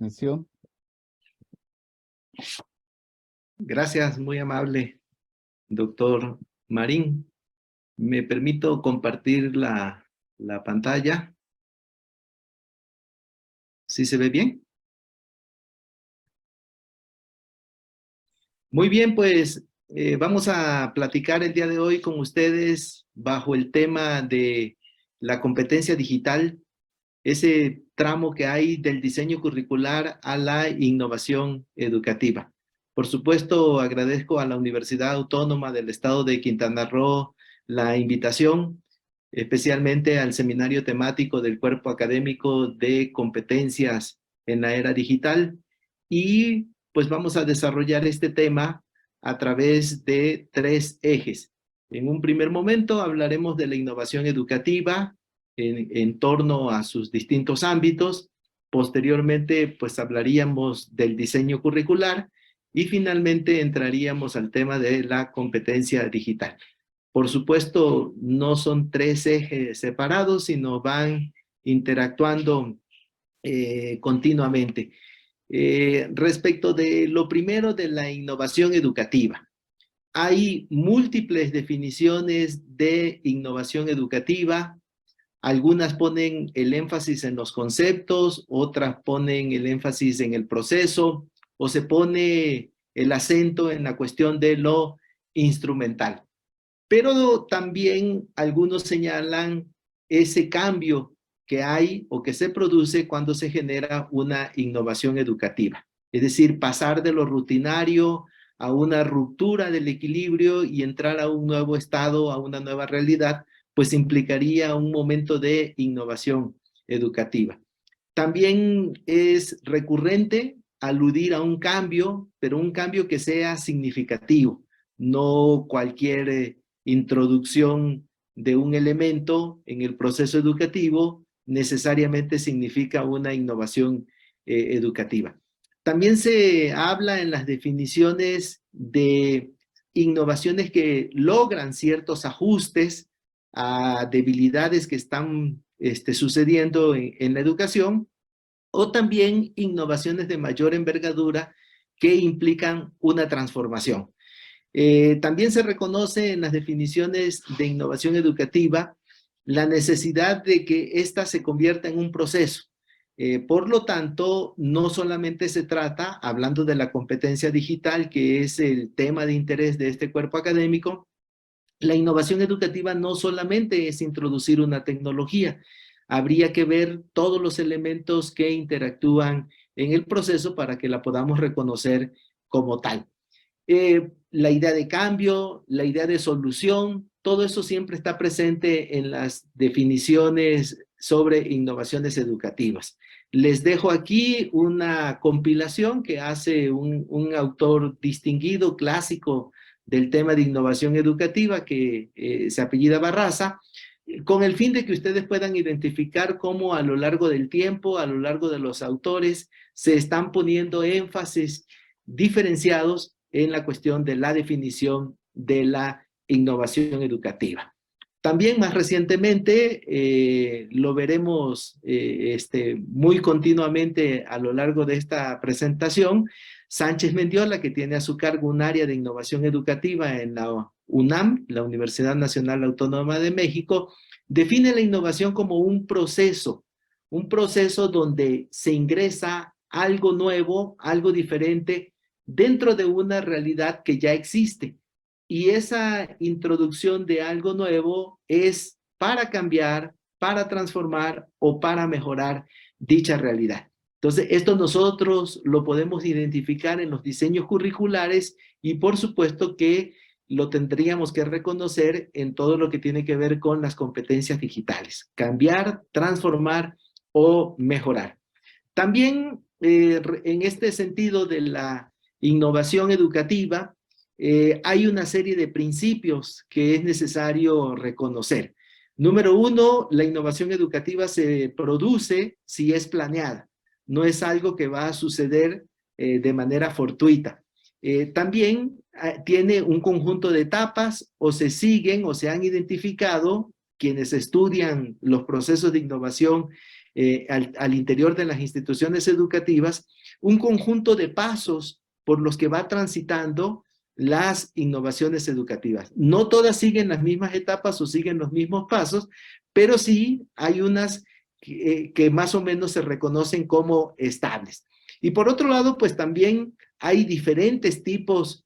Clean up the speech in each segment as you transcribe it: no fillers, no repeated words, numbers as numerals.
atención. Gracias, muy amable, doctor Marín. Me permito compartir la pantalla. ¿Sí se ve bien? Muy bien, pues vamos a platicar el día de hoy con ustedes bajo el tema de la competencia digital, ese tramo que hay del diseño curricular a la innovación educativa. Por supuesto, agradezco a la Universidad Autónoma del Estado de Quintana Roo la invitación, especialmente al seminario temático del Cuerpo Académico de Competencias en la Era Digital. Y pues vamos a desarrollar este tema a través de 3 ejes. En un primer momento hablaremos de la innovación educativa en torno a sus distintos ámbitos. Posteriormente, pues hablaríamos del diseño curricular y finalmente entraríamos al tema de la competencia digital. Por supuesto, no son 3 ejes separados, sino van interactuando continuamente. Respecto de lo primero de la innovación educativa, hay múltiples definiciones de innovación educativa. Algunas ponen el énfasis en los conceptos, otras ponen el énfasis en el proceso, o se pone el acento en la cuestión de lo instrumental. Pero también algunos señalan ese cambio que hay o que se produce cuando se genera una innovación educativa. Es decir, pasar de lo rutinario a una ruptura del equilibrio y entrar a un nuevo estado, a una nueva realidad, pues implicaría un momento de innovación educativa. También es recurrente aludir a un cambio, pero un cambio que sea significativo, no cualquier introducción de un elemento en el proceso educativo necesariamente significa una innovación educativa. También se habla en las definiciones de innovaciones que logran ciertos ajustes a debilidades que están sucediendo en la educación, o también innovaciones de mayor envergadura que implican una transformación. También se reconoce en las definiciones de innovación educativa la necesidad de que ésta se convierta en un proceso. Por lo tanto, no solamente se trata, hablando de la competencia digital, que es el tema de interés de este cuerpo académico, la innovación educativa no solamente es introducir una tecnología, habría que ver todos los elementos que interactúan en el proceso para que la podamos reconocer como tal. La idea de cambio, la idea de solución, todo eso siempre está presente en las definiciones sobre innovaciones educativas. Les dejo aquí una compilación que hace un autor distinguido, clásico del tema de innovación educativa, que se apellida Barraza, con el fin de que ustedes puedan identificar cómo a lo largo del tiempo, a lo largo de los autores, se están poniendo énfasis diferenciados en la cuestión de la definición de la innovación educativa. También más recientemente, lo veremos muy continuamente a lo largo de esta presentación, Sánchez Mendiola, que tiene a su cargo un área de innovación educativa en la UNAM, la Universidad Nacional Autónoma de México, define la innovación como un proceso donde se ingresa algo nuevo, algo diferente, dentro de una realidad que ya existe. Y esa introducción de algo nuevo es para cambiar, para transformar o para mejorar dicha realidad. Entonces, esto nosotros lo podemos identificar en los diseños curriculares y por supuesto que lo tendríamos que reconocer en todo lo que tiene que ver con las competencias digitales. Cambiar, transformar o mejorar. También en este sentido de la innovación educativa, hay una serie de principios que es necesario reconocer. Número 1, la innovación educativa se produce si es planeada. No es algo que va a suceder de manera fortuita. También tiene un conjunto de etapas o se siguen o se han identificado quienes estudian los procesos de innovación al interior de las instituciones educativas, un conjunto de pasos por los que va transitando las innovaciones educativas. No todas siguen las mismas etapas o siguen los mismos pasos, pero sí hay unas que más o menos se reconocen como estables. Y por otro lado, pues también hay diferentes tipos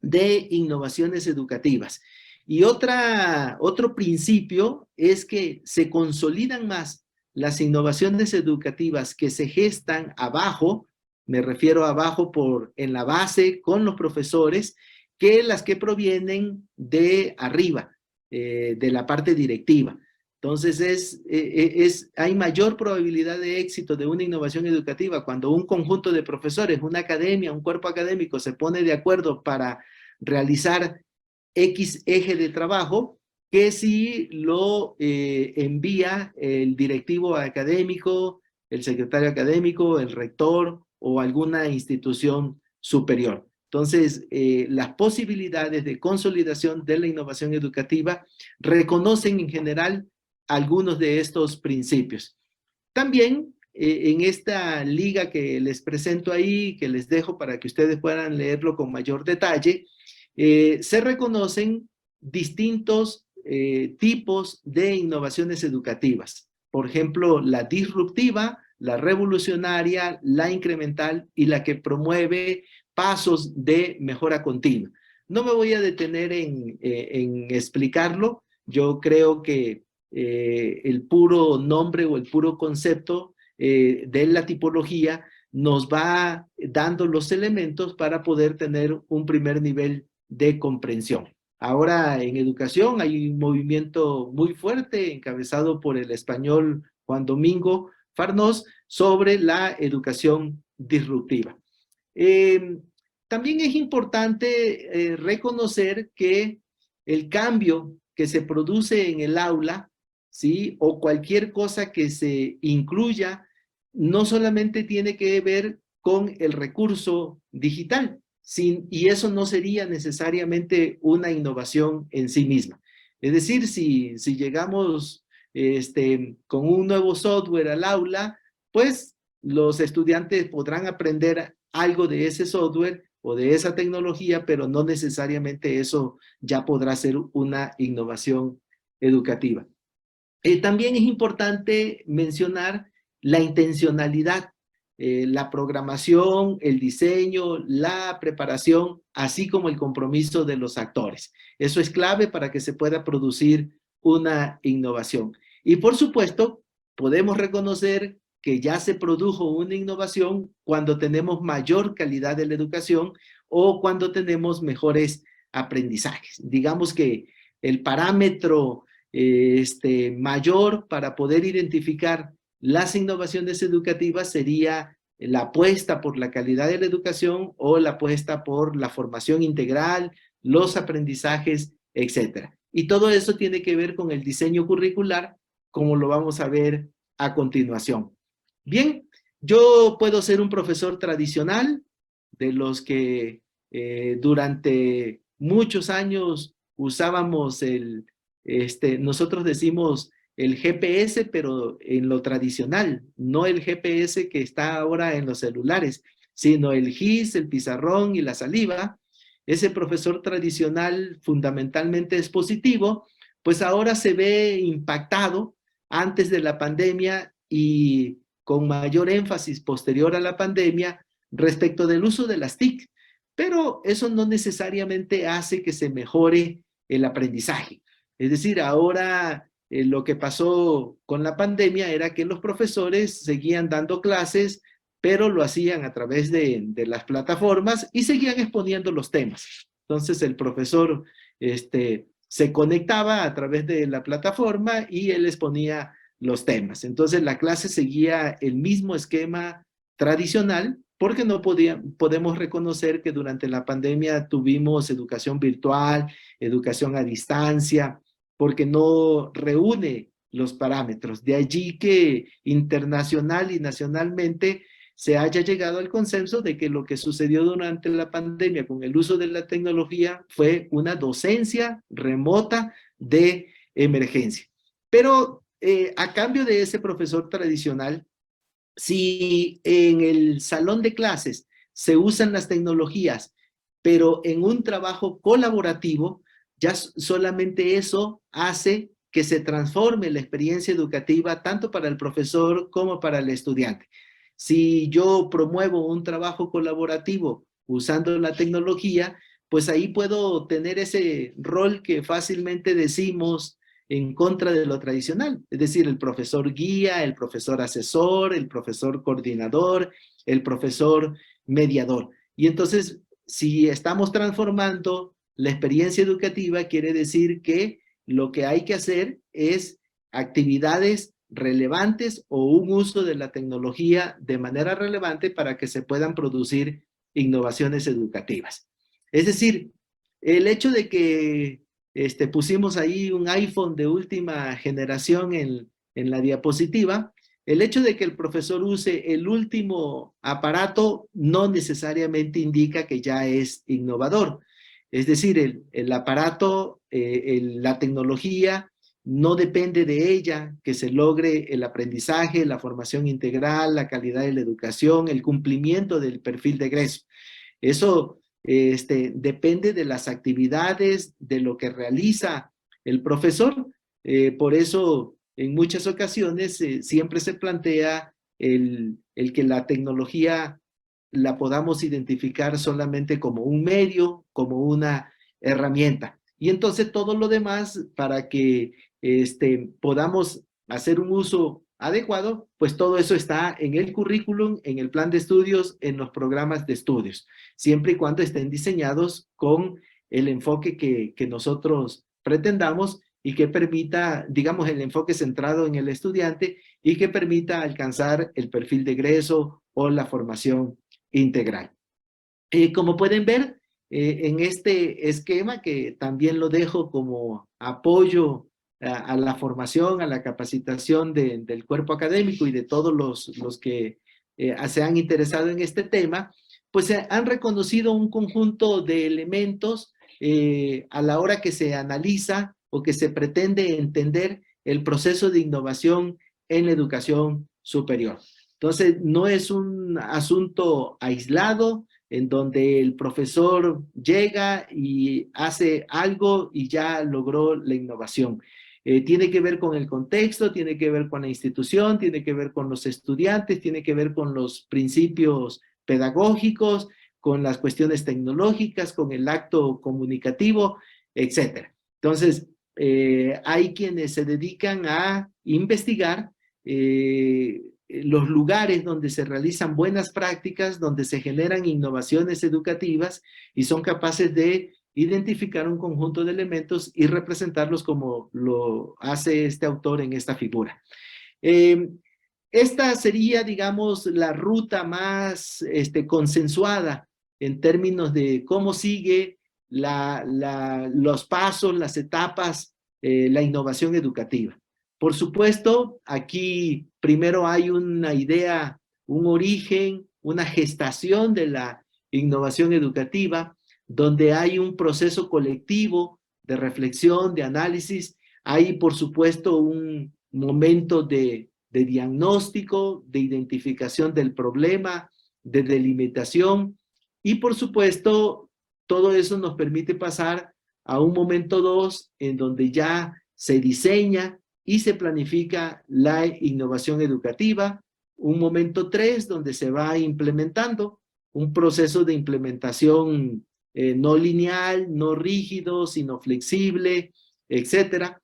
de innovaciones educativas. Y otro principio es que se consolidan más las innovaciones educativas que se gestan abajo, me refiero a abajo en la base con los profesores, que las que provienen de arriba, de la parte directiva. Entonces hay mayor probabilidad de éxito de una innovación educativa cuando un conjunto de profesores, una academia, un cuerpo académico se pone de acuerdo para realizar X eje de trabajo, que si lo envía el directivo académico, el secretario académico, el rector o alguna institución superior. Entonces, las posibilidades de consolidación de la innovación educativa reconocen en general algunos de estos principios. También en esta liga que les presento ahí, que les dejo para que ustedes puedan leerlo con mayor detalle, se reconocen distintos tipos de innovaciones educativas. Por ejemplo, la disruptiva, la revolucionaria, la incremental y la que promueve pasos de mejora continua. No me voy a detener en explicarlo. Yo creo que el puro nombre o el puro concepto de la tipología nos va dando los elementos para poder tener un primer nivel de comprensión. Ahora en educación hay un movimiento muy fuerte encabezado por el español Juan Domingo Farnós sobre la educación disruptiva. También es importante reconocer que el cambio que se produce en el aula, ¿sí? O cualquier cosa que se incluya, no solamente tiene que ver con el recurso digital, y eso no sería necesariamente una innovación en sí misma. Es decir, si llegamos con un nuevo software al aula, pues los estudiantes podrán aprender algo de ese software o de esa tecnología, pero no necesariamente eso ya podrá ser una innovación educativa. También es importante mencionar la intencionalidad, la programación, el diseño, la preparación, así como el compromiso de los actores. Eso es clave para que se pueda producir una innovación. Y por supuesto, podemos reconocer que ya se produjo una innovación cuando tenemos mayor calidad de la educación o cuando tenemos mejores aprendizajes. Digamos que el parámetro mayor para poder identificar las innovaciones educativas sería la apuesta por la calidad de la educación o la apuesta por la formación integral, los aprendizajes, etcétera. Y todo eso tiene que ver con el diseño curricular, como lo vamos a ver a continuación. Bien, yo puedo ser un profesor tradicional, de los que durante muchos años usábamos nosotros decimos el GPS, pero en lo tradicional, no el GPS que está ahora en los celulares, sino el GIS, el pizarrón y la saliva. Ese profesor tradicional fundamentalmente expositivo, pues ahora se ve impactado antes de la pandemia y con mayor énfasis posterior a la pandemia respecto del uso de las TIC, pero eso no necesariamente hace que se mejore el aprendizaje. Es decir, ahora lo que pasó con la pandemia era que los profesores seguían dando clases, pero lo hacían a través de las plataformas y seguían exponiendo los temas. Entonces el profesor se conectaba a través de la plataforma y él exponía los temas. Entonces la clase seguía el mismo esquema tradicional, porque no podemos reconocer que durante la pandemia tuvimos educación virtual, educación a distancia, porque no reúne los parámetros. De allí que internacional y nacionalmente se haya llegado al consenso de que lo que sucedió durante la pandemia con el uso de la tecnología fue una docencia remota de emergencia. Pero a cambio de ese profesor tradicional, si en el salón de clases se usan las tecnologías, pero en un trabajo colaborativo, ya solamente eso hace que se transforme la experiencia educativa tanto para el profesor como para el estudiante. Si yo promuevo un trabajo colaborativo usando la tecnología, pues ahí puedo tener ese rol que fácilmente decimos en contra de lo tradicional, es decir, el profesor guía, el profesor asesor, el profesor coordinador, el profesor mediador. Y entonces, si estamos transformando la experiencia educativa, quiere decir que lo que hay que hacer es actividades relevantes o un uso de la tecnología de manera relevante para que se puedan producir innovaciones educativas. Es decir, el hecho de que pusimos ahí un iPhone de última generación en la diapositiva, el hecho de que el profesor use el último aparato no necesariamente indica que ya es innovador. Es decir, el aparato, la tecnología, no depende de ella que se logre el aprendizaje, la formación integral, la calidad de la educación, el cumplimiento del perfil de egreso. Eso depende de las actividades, de lo que realiza el profesor. Por eso, en muchas ocasiones, siempre se plantea el que la tecnología la podamos identificar solamente como un medio, como una herramienta. Y entonces todo lo demás, para que podamos hacer un uso adecuado, pues todo eso está en el currículum, en el plan de estudios, en los programas de estudios, siempre y cuando estén diseñados con el enfoque que nosotros pretendamos y que permita, digamos, el enfoque centrado en el estudiante y que permita alcanzar el perfil de egreso o la formación integral. Como pueden ver, en este esquema, que también lo dejo como apoyo a la formación, a la capacitación del cuerpo académico y de todos los que se han interesado en este tema, pues han reconocido un conjunto de elementos a la hora que se analiza o que se pretende entender el proceso de innovación en la educación superior. Entonces, no es un asunto aislado en donde el profesor llega y hace algo y ya logró la innovación. Tiene que ver con el contexto, tiene que ver con la institución, tiene que ver con los estudiantes, tiene que ver con los principios pedagógicos, con las cuestiones tecnológicas, con el acto comunicativo, etc. Entonces, hay quienes se dedican a investigar los lugares donde se realizan buenas prácticas, donde se generan innovaciones educativas y son capaces de identificar un conjunto de elementos y representarlos como lo hace este autor en esta figura. Esta sería, digamos, la ruta más consensuada en términos de cómo sigue los pasos, las etapas, la innovación educativa. Por supuesto, aquí primero hay una idea, un origen, una gestación de la innovación educativa, donde hay un proceso colectivo de reflexión, de análisis. Hay, por supuesto, un momento de diagnóstico, de identificación del problema, de delimitación, y por supuesto, todo eso nos permite pasar a un momento 2 en donde ya se diseña y se planifica la innovación educativa, un momento 3 donde se va implementando un proceso de implementación no lineal, no rígido, sino flexible, etcétera.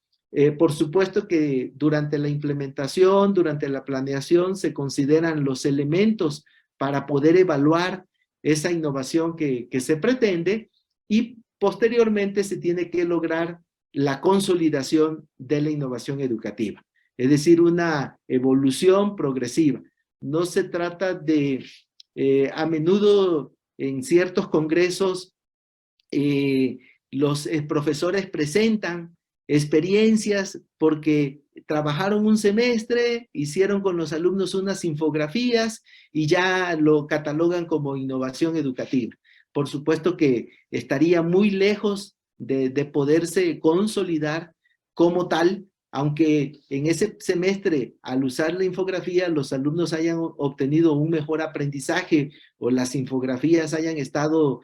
Por supuesto que durante la implementación, durante la planeación, se consideran los elementos para poder evaluar esa innovación que se pretende, y posteriormente se tiene que lograr la consolidación de la innovación educativa, es decir, una evolución progresiva. No se trata de, a menudo en ciertos congresos, los profesores presentan experiencias porque trabajaron un semestre, hicieron con los alumnos unas infografías y ya lo catalogan como innovación educativa. Por supuesto que estaría muy lejos de poderse consolidar como tal, aunque en ese semestre, al usar la infografía, los alumnos hayan obtenido un mejor aprendizaje o las infografías hayan estado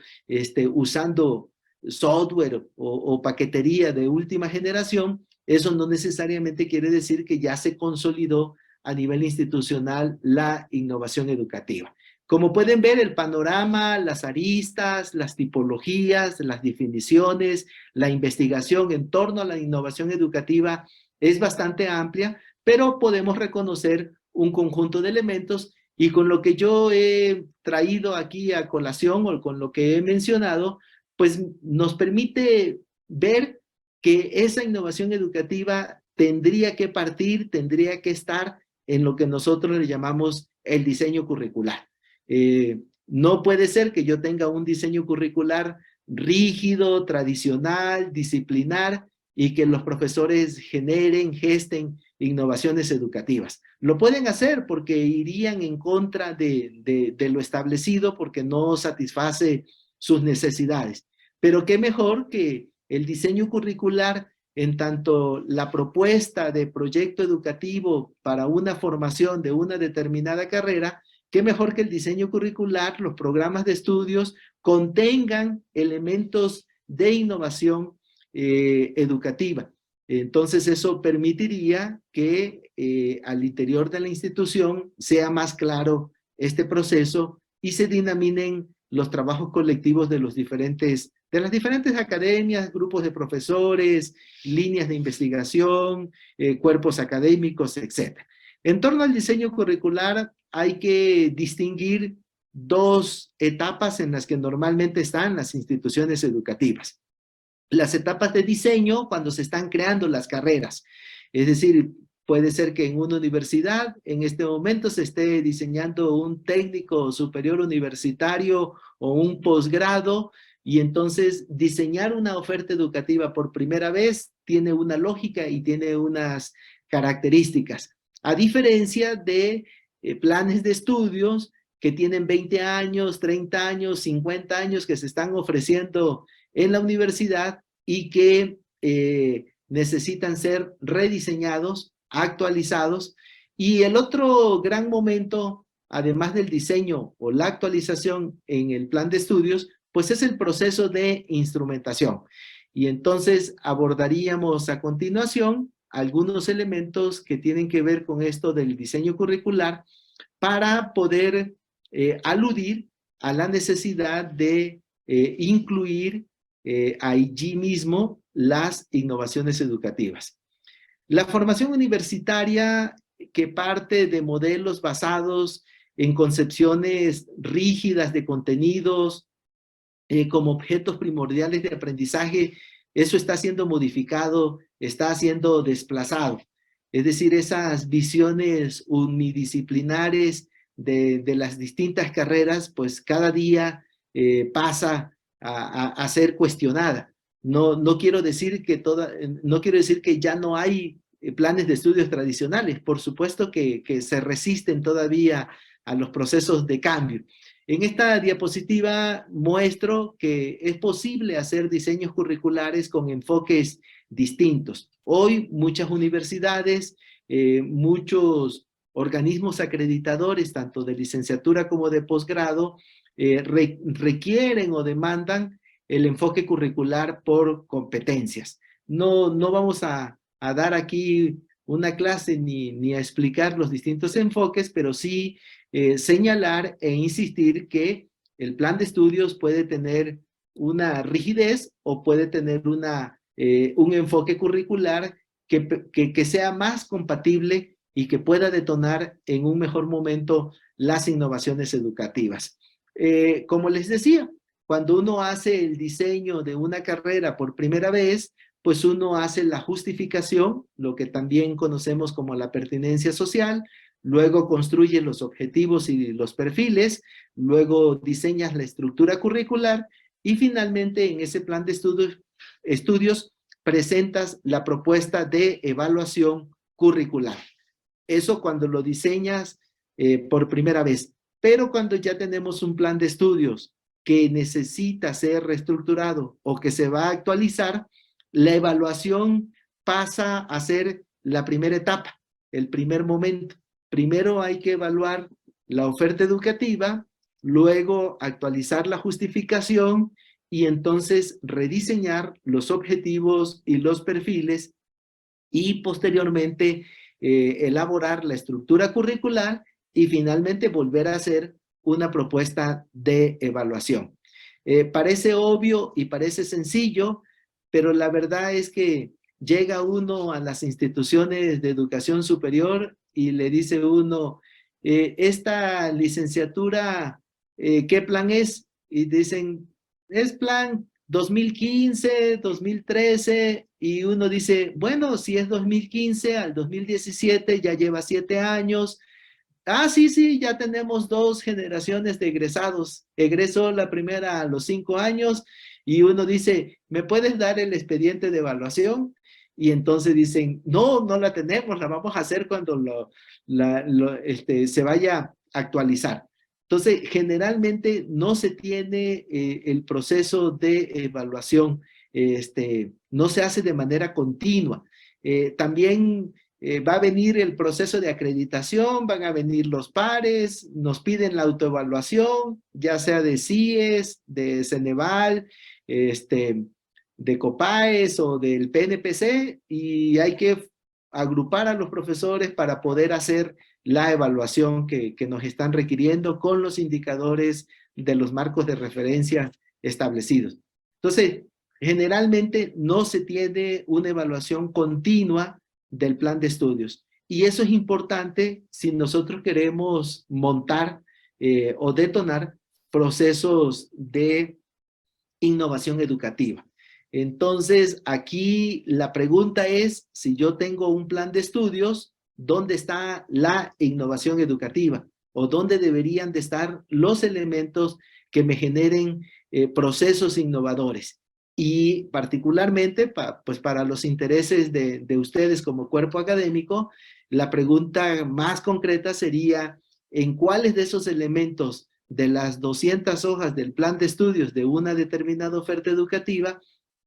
usando software o paquetería de última generación, eso no necesariamente quiere decir que ya se consolidó a nivel institucional la innovación educativa. Como pueden ver, el panorama, las aristas, las tipologías, las definiciones, la investigación en torno a la innovación educativa es bastante amplia, pero podemos reconocer un conjunto de elementos y con lo que yo he traído aquí a colación o con lo que he mencionado, pues nos permite ver que esa innovación educativa tendría que partir, tendría que estar en lo que nosotros le llamamos el diseño curricular. No puede ser que yo tenga un diseño curricular rígido, tradicional, disciplinar, y que los profesores gesten innovaciones educativas. Lo pueden hacer porque irían en contra de lo establecido, porque no satisface sus necesidades. Pero qué mejor que el diseño curricular, en tanto la propuesta de proyecto educativo para una formación de una determinada carrera, qué mejor que el diseño curricular, los programas de estudios, contengan elementos de innovación educativa. Entonces eso permitiría que al interior de la institución sea más claro este proceso y se dinaminen los trabajos colectivos de las diferentes academias, grupos de profesores, líneas de investigación, cuerpos académicos, etc. En torno al diseño curricular hay que distinguir dos etapas en las que normalmente están las instituciones educativas. Las etapas de diseño cuando se están creando las carreras. Es decir, puede ser que en una universidad en este momento se esté diseñando un técnico superior universitario o un posgrado y entonces diseñar una oferta educativa por primera vez tiene una lógica y tiene unas características. A diferencia de planes de estudios que tienen 20 años, 30 años, 50 años que se están ofreciendo en la universidad y que necesitan ser rediseñados, actualizados. Y el otro gran momento, además del diseño o la actualización en el plan de estudios, pues es el proceso de instrumentación. Y entonces abordaríamos a continuación algunos elementos que tienen que ver con esto del diseño curricular para poder aludir a la necesidad de incluir allí mismo las innovaciones educativas. La formación universitaria que parte de modelos basados en concepciones rígidas de contenidos como objetos primordiales de aprendizaje, eso está siendo modificado, está siendo desplazado. Es decir, esas visiones unidisciplinares de las distintas carreras, pues cada día pasa a ser cuestionada. No quiero decir que ya no hay planes de estudios tradicionales. Por supuesto que se resisten todavía a los procesos de cambio. En esta diapositiva muestro que es posible hacer diseños curriculares con enfoques distintos. Hoy muchas universidades, muchos organismos acreditadores, tanto de licenciatura como de posgrado, requieren o demandan el enfoque curricular por competencias. No vamos a dar aquí una clase ni a explicar los distintos enfoques, pero sí señalar e insistir que el plan de estudios puede tener una rigidez o puede tener un enfoque curricular que sea más compatible y que pueda detonar en un mejor momento las innovaciones educativas. Como les decía, cuando uno hace el diseño de una carrera por primera vez, pues uno hace la justificación, lo que también conocemos como la pertinencia social, luego construye los objetivos y los perfiles, luego diseñas la estructura curricular y finalmente en ese plan de estudios presentas la propuesta de evaluación curricular. Eso cuando lo diseñas por primera vez. Pero cuando ya tenemos un plan de estudios que necesita ser reestructurado o que se va a actualizar, la evaluación pasa a ser la primera etapa, el primer momento. Primero hay que evaluar la oferta educativa, luego actualizar la justificación y entonces rediseñar los objetivos y los perfiles y posteriormente elaborar la estructura curricular y finalmente volver a hacer una propuesta de evaluación. Parece obvio y parece sencillo, pero la verdad es que llega uno a las instituciones de educación superior y le dice uno, esta licenciatura, ¿qué plan es? Y dicen, es plan 2015, 2013, y uno dice, bueno, si es 2015 al 2017, ya lleva 7 años. Ah, sí, sí, ya tenemos 2 generaciones de egresados. Egresó la primera a los 5 años y uno dice, ¿me puedes dar el expediente de evaluación? Y entonces dicen, no, no la tenemos, la vamos a hacer cuando se vaya a actualizar. Entonces, generalmente no se tiene el proceso de evaluación, no se hace de manera continua. También va a venir el proceso de acreditación, van a venir los pares, nos piden la autoevaluación, ya sea de CIES, de Ceneval, de COPAES o del PNPC, y hay que agrupar a los profesores para poder hacer la evaluación que nos están requiriendo con los indicadores de los marcos de referencia establecidos. Entonces, generalmente no se tiene una evaluación continua del plan de estudios. Y eso es importante si nosotros queremos montar o detonar procesos de innovación educativa. Entonces, aquí la pregunta es, si yo tengo un plan de estudios, ¿dónde está la innovación educativa? ¿O dónde deberían de estar los elementos que me generen procesos innovadores? Y particularmente, pues para los intereses de ustedes como cuerpo académico, la pregunta más concreta sería, ¿en cuáles de esos elementos de las 200 hojas del plan de estudios de una determinada oferta educativa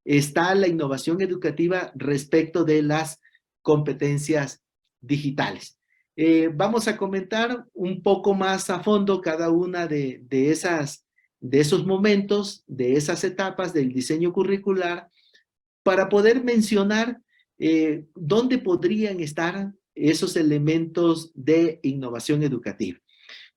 está la innovación educativa respecto de las competencias digitales? Vamos a comentar un poco más a fondo cada una de esos momentos, de esas etapas del diseño curricular, para poder mencionar dónde podrían estar esos elementos de innovación educativa.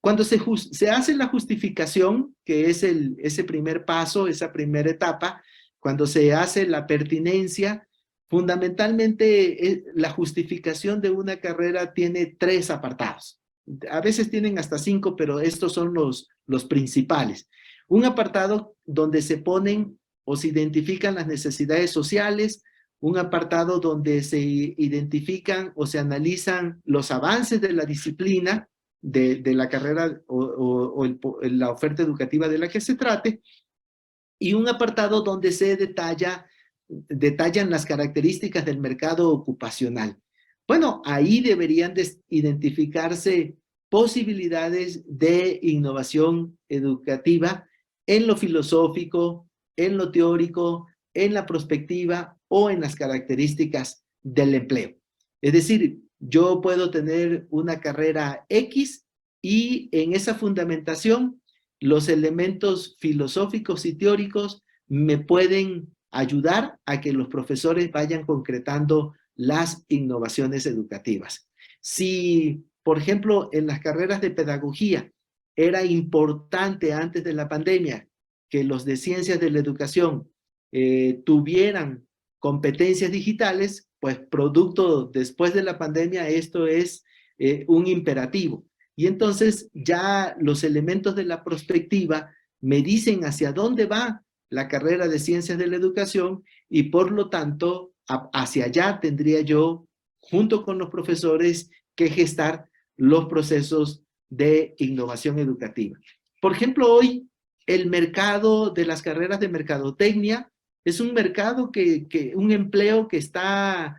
Cuando se hace la justificación, que es ese primer paso, esa primera etapa, cuando se hace la pertinencia, fundamentalmente la justificación de una carrera tiene 3 apartados. A veces tienen hasta 5, pero estos son los principales. Un apartado donde se ponen o se identifican las necesidades sociales, un apartado donde se identifican o se analizan los avances de la disciplina, de la carrera o la oferta educativa de la que se trate, y un apartado donde se detallan las características del mercado ocupacional. Bueno, ahí deberían de identificarse posibilidades de innovación educativa en lo filosófico, en lo teórico, en la prospectiva o en las características del empleo. Es decir, yo puedo tener una carrera X y en esa fundamentación los elementos filosóficos y teóricos me pueden ayudar a que los profesores vayan concretando las innovaciones educativas. Si, por ejemplo, en las carreras de pedagogía era importante antes de la pandemia que los de ciencias de la educación tuvieran competencias digitales, pues producto después de la pandemia esto es un imperativo. Y entonces ya los elementos de la prospectiva me dicen hacia dónde va la carrera de ciencias de la educación y por lo tanto hacia allá tendría yo, junto con los profesores, que gestar los procesos de innovación educativa. Por ejemplo, hoy el mercado de las carreras de mercadotecnia es un mercado un empleo que está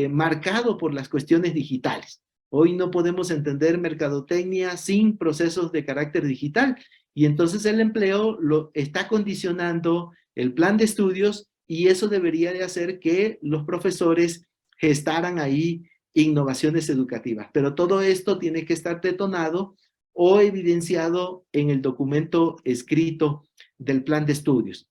marcado por las cuestiones digitales. Hoy no podemos entender mercadotecnia sin procesos de carácter digital y entonces el empleo lo está condicionando el plan de estudios y eso debería de hacer que los profesores gestaran ahí innovaciones educativas. Pero todo esto tiene que estar detonado o evidenciado en el documento escrito del plan de estudios.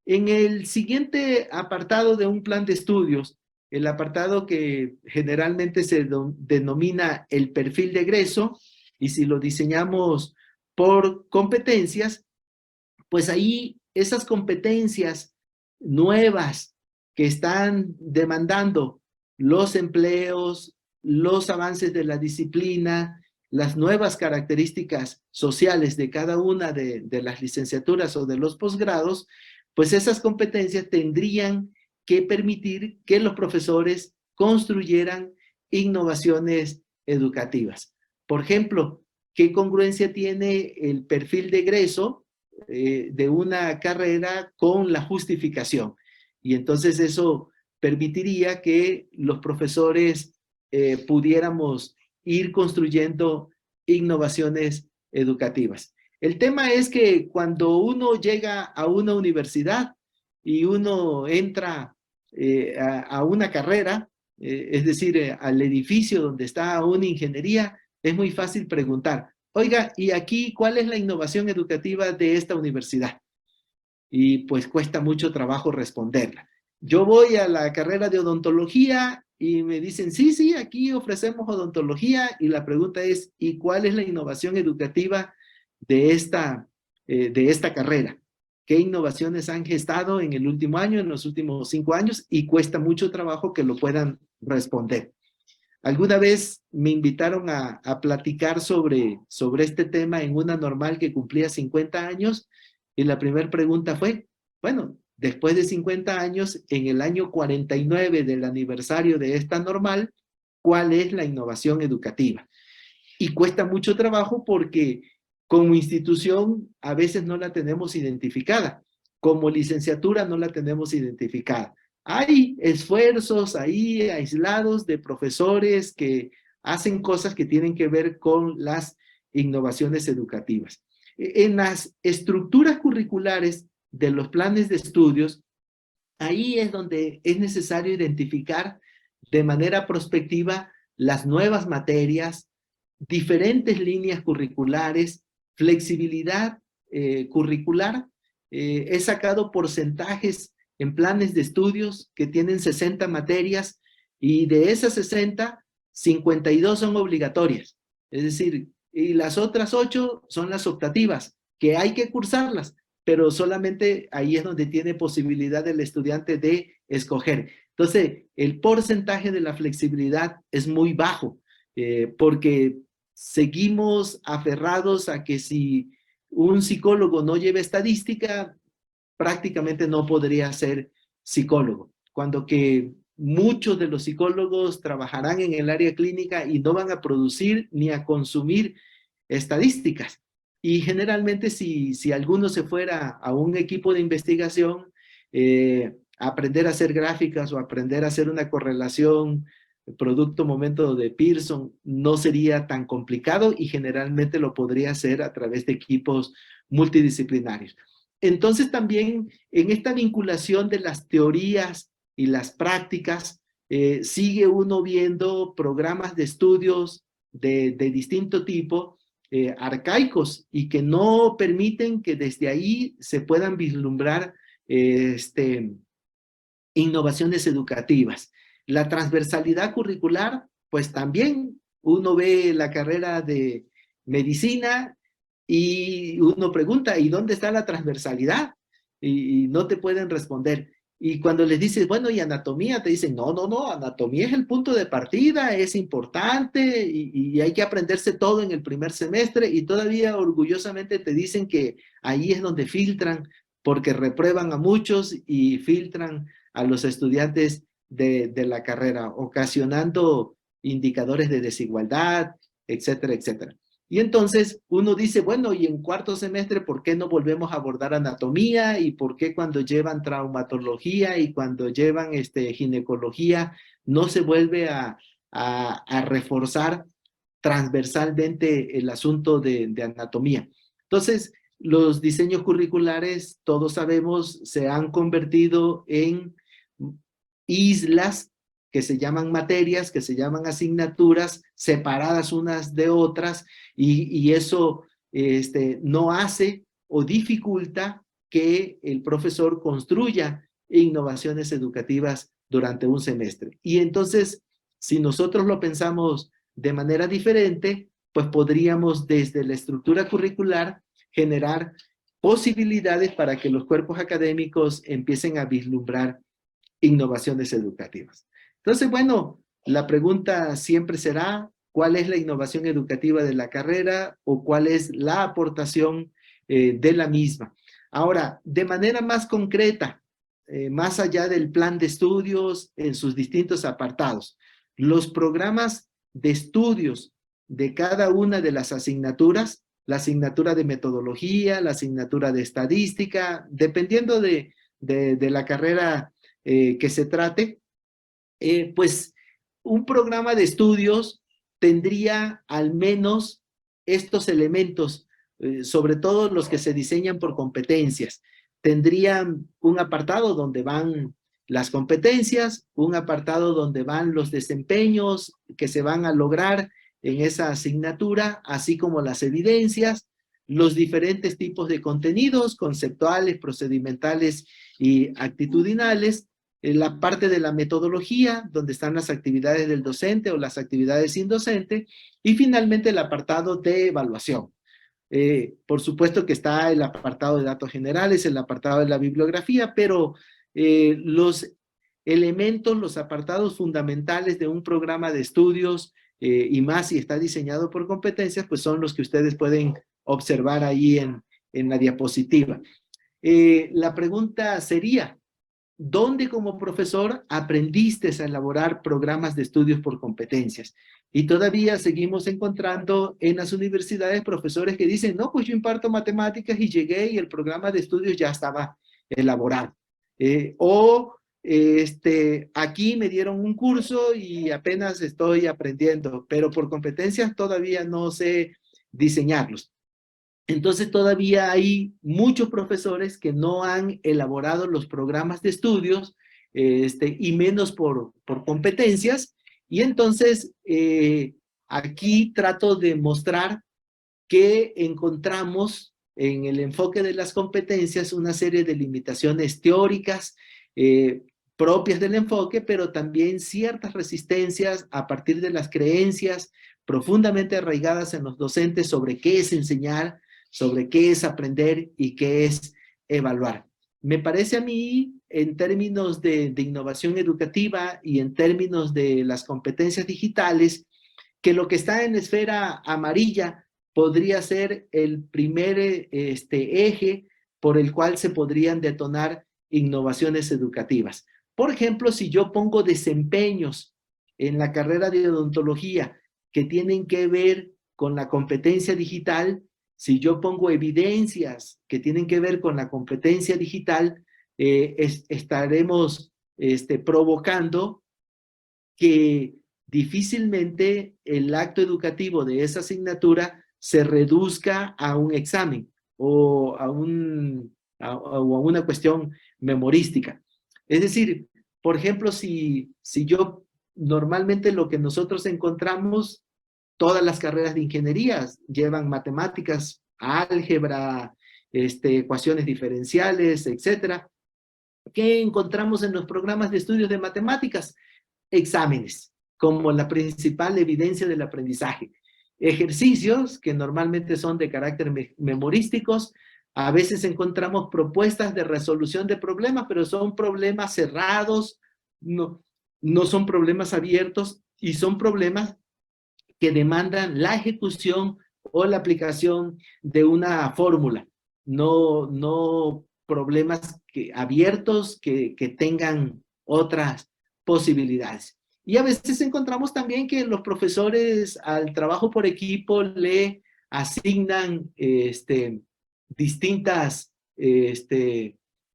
En el siguiente apartado de un plan de estudios, el apartado que generalmente se denomina el perfil de egreso, y si lo diseñamos por competencias, pues ahí esas competencias nuevas que están demandando los empleos, los avances de la disciplina, las nuevas características sociales de cada una de las licenciaturas o de los posgrados, pues esas competencias tendrían que permitir que los profesores construyeran innovaciones educativas. Por ejemplo, ¿qué congruencia tiene el perfil de egreso de una carrera con la justificación? Y entonces eso permitiría que los profesores pudiéramos ir construyendo innovaciones educativas. El tema es que cuando uno llega a una universidad y uno entra a una carrera, es decir, al edificio donde está una ingeniería, es muy fácil preguntar, oiga, ¿y aquí cuál es la innovación educativa de esta universidad? Y pues cuesta mucho trabajo responderla. Yo voy a la carrera de odontología y me dicen, sí, sí, aquí ofrecemos odontología, y la pregunta es, ¿y cuál es la innovación educativa de esta carrera? ¿Qué innovaciones han gestado en el último año, en los últimos 5 años? Y cuesta mucho trabajo que lo puedan responder. Alguna vez me invitaron a platicar sobre este tema en una normal que cumplía 50 años, y la primera pregunta fue, bueno, después de 50 años, en el año 49 del aniversario de esta normal, ¿cuál es la innovación educativa? Y cuesta mucho trabajo porque como institución a veces no la tenemos identificada, como licenciatura no la tenemos identificada. Hay esfuerzos ahí aislados de profesores que hacen cosas que tienen que ver con las innovaciones educativas. En las estructuras curriculares de los planes de estudios, ahí es donde es necesario identificar de manera prospectiva las nuevas materias, diferentes líneas curriculares, flexibilidad curricular. He sacado porcentajes en planes de estudios que tienen 60 materias, y de esas 60, 52 son obligatorias. Es decir, y las otras 8 son las optativas, que hay que cursarlas, pero solamente ahí es donde tiene posibilidad el estudiante de escoger. Entonces, el porcentaje de la flexibilidad es muy bajo, porque seguimos aferrados a que si un psicólogo no lleva estadística, prácticamente no podría ser psicólogo, cuando que muchos de los psicólogos trabajarán en el área clínica y no van a producir ni a consumir estadísticas. Y generalmente si alguno se fuera a un equipo de investigación, aprender a hacer gráficas o aprender a hacer una correlación producto-momento de Pearson no sería tan complicado, y generalmente lo podría hacer a través de equipos multidisciplinarios. Entonces también en esta vinculación de las teorías y las prácticas, sigue uno viendo programas de estudios de distinto tipo, arcaicos, y que no permiten que desde ahí se puedan vislumbrar innovaciones educativas. La transversalidad curricular, pues también uno ve la carrera de medicina y uno pregunta, ¿y dónde está la transversalidad? Y no te pueden responder. Y cuando les dices, bueno, ¿y anatomía? Te dicen, no, no, no, anatomía es el punto de partida, es importante y hay que aprenderse todo en el primer semestre, y todavía orgullosamente te dicen que ahí es donde filtran, porque reprueban a muchos y filtran a los estudiantes de la carrera, ocasionando indicadores de desigualdad, etcétera, etcétera. Y entonces uno dice, bueno, y en cuarto semestre, ¿por qué no volvemos a abordar anatomía? ¿Y por qué cuando llevan traumatología y cuando llevan ginecología no se vuelve a reforzar transversalmente el asunto de anatomía? Entonces, los diseños curriculares, todos sabemos, se han convertido en islas que se llaman materias, que se llaman asignaturas, separadas unas de otras, y eso no hace o dificulta que el profesor construya innovaciones educativas durante un semestre. Y entonces, si nosotros lo pensamos de manera diferente, pues podríamos desde la estructura curricular generar posibilidades para que los cuerpos académicos empiecen a vislumbrar innovaciones educativas. Entonces, bueno, la pregunta siempre será, ¿cuál es la innovación educativa de la carrera o cuál es la aportación de la misma? Ahora, de manera más concreta, más allá del plan de estudios en sus distintos apartados, los programas de estudios de cada una de las asignaturas, la asignatura de metodología, la asignatura de estadística, dependiendo de la carrera que se trate, pues un programa de estudios tendría al menos estos elementos, sobre todo los que se diseñan por competencias. Tendrían un apartado donde van las competencias, un apartado donde van los desempeños que se van a lograr en esa asignatura, así como las evidencias, los diferentes tipos de contenidos conceptuales, procedimentales y actitudinales, en la parte de la metodología, donde están las actividades del docente o las actividades sin docente, y finalmente el apartado de evaluación. Por supuesto que está el apartado de datos generales, el apartado de la bibliografía, pero los elementos, los apartados fundamentales de un programa de estudios, y más si está diseñado por competencias, pues son los que ustedes pueden observar ahí en la diapositiva. La pregunta sería, ¿dónde como profesor aprendiste a elaborar programas de estudios por competencias? Y todavía seguimos encontrando en las universidades profesores que dicen, no, pues yo imparto matemáticas y llegué y el programa de estudios ya estaba elaborado. Aquí me dieron un curso y apenas estoy aprendiendo, pero por competencias todavía no sé diseñarlos. Entonces todavía hay muchos profesores que no han elaborado los programas de estudios, y menos por competencias. Y entonces aquí trato de mostrar que encontramos en el enfoque de las competencias una serie de limitaciones teóricas propias del enfoque, pero también ciertas resistencias a partir de las creencias profundamente arraigadas en los docentes sobre qué es enseñar, sobre qué es aprender y qué es evaluar. Me parece a mí, en términos de innovación educativa y en términos de las competencias digitales, que lo que está en la esfera amarilla podría ser el primer eje por el cual se podrían detonar innovaciones educativas. Por ejemplo, si yo pongo desempeños en la carrera de odontología que tienen que ver con la competencia digital, si yo pongo evidencias que tienen que ver con la competencia digital, estaremos provocando que difícilmente el acto educativo de esa asignatura se reduzca a un examen o a una cuestión memorística. Es decir, por ejemplo, si yo normalmente lo que nosotros encontramos, todas las carreras de ingeniería llevan matemáticas, álgebra, ecuaciones diferenciales, etcétera. ¿Qué encontramos en los programas de estudios de matemáticas? Exámenes, como la principal evidencia del aprendizaje. Ejercicios que normalmente son de carácter memorísticos. A veces encontramos propuestas de resolución de problemas, pero son problemas cerrados, no son problemas abiertos y son problemas que demandan la ejecución o la aplicación de una fórmula, no problemas abiertos que tengan otras posibilidades. Y a veces encontramos también que los profesores al trabajo por equipo le asignan distintas,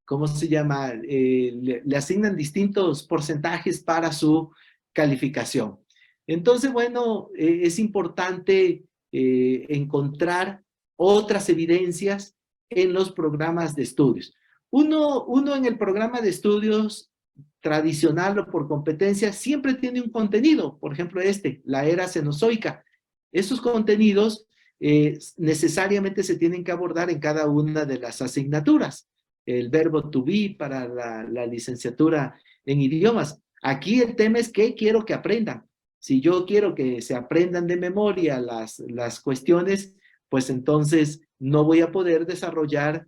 ¿cómo se llama? Le asignan distintos porcentajes para su calificación. Entonces, bueno, es importante encontrar otras evidencias en los programas de estudios. Uno en el programa de estudios tradicional o por competencia, siempre tiene un contenido. Por ejemplo, la era cenozoica. Esos contenidos necesariamente se tienen que abordar en cada una de las asignaturas. El verbo to be para la licenciatura en idiomas. Aquí el tema es qué quiero que aprendan. Si yo quiero que se aprendan de memoria las cuestiones, pues entonces no voy a poder desarrollar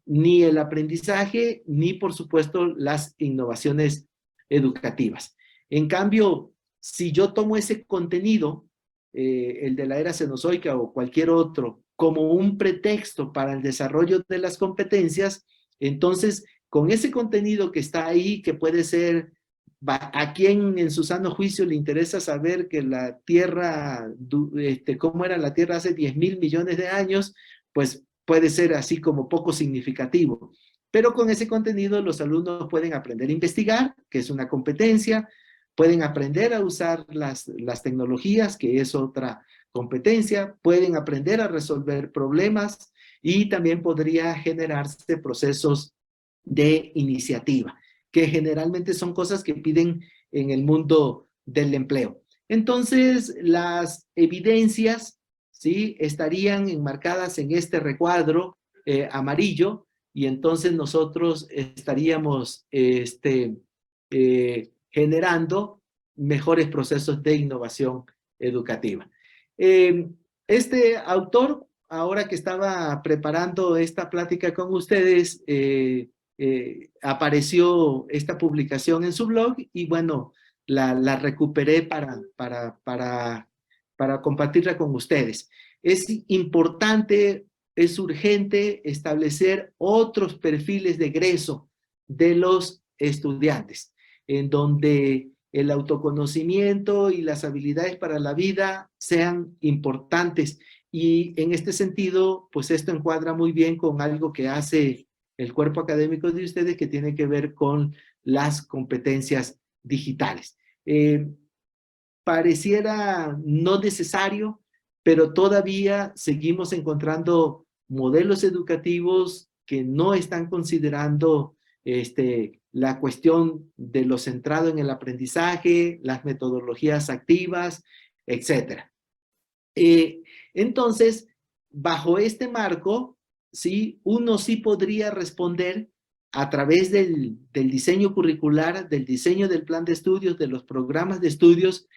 ni el aprendizaje, ni por supuesto las innovaciones educativas. En cambio, si yo tomo ese contenido, el de la era cenozoica o cualquier otro, como un pretexto para el desarrollo de las competencias, entonces con ese contenido que está ahí, que puede ser a quien en su sano juicio le interesa saber que la Tierra, cómo era la Tierra hace 10.000 millones de años, pues puede ser así como poco significativo. Pero con ese contenido los alumnos pueden aprender a investigar, que es una competencia, pueden aprender a usar las tecnologías, que es otra competencia, pueden aprender a resolver problemas y también podría generarse procesos de iniciativa, que generalmente son cosas que piden en el mundo del empleo. Entonces, las evidencias, ¿sí?, estarían enmarcadas en este recuadro amarillo, y entonces nosotros estaríamos generando mejores procesos de innovación educativa. Este autor, ahora que estaba preparando esta plática con ustedes, apareció esta publicación en su blog y bueno, la recuperé para compartirla con ustedes. Es importante, es urgente establecer otros perfiles de egreso de los estudiantes, en donde el autoconocimiento y las habilidades para la vida sean importantes. Y en este sentido, pues esto encuadra muy bien con algo que hace el cuerpo académico de ustedes, que tiene que ver con las competencias digitales. Pareciera no necesario, pero todavía seguimos encontrando modelos educativos que no están considerando la cuestión de lo centrado en el aprendizaje, las metodologías activas, etc. Entonces, bajo este marco, ¿sí?, uno sí podría responder a través del diseño curricular, del diseño del plan de estudios, de los programas de estudios,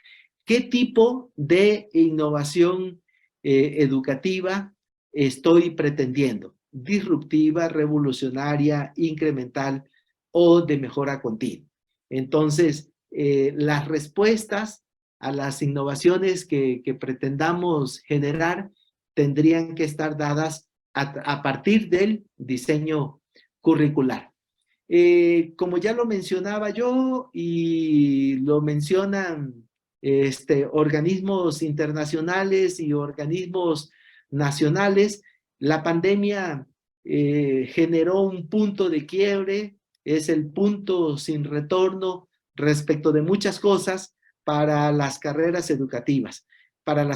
qué tipo de innovación educativa estoy pretendiendo: disruptiva, revolucionaria, incremental o de mejora continua. Entonces, las respuestas a las innovaciones que pretendamos generar tendrían que estar dadas a partir del diseño curricular. Como ya lo mencionaba yo y lo mencionan organismos internacionales y organismos nacionales, la pandemia generó un punto de quiebre, es el punto sin retorno respecto de muchas cosas para las carreras educativas, para la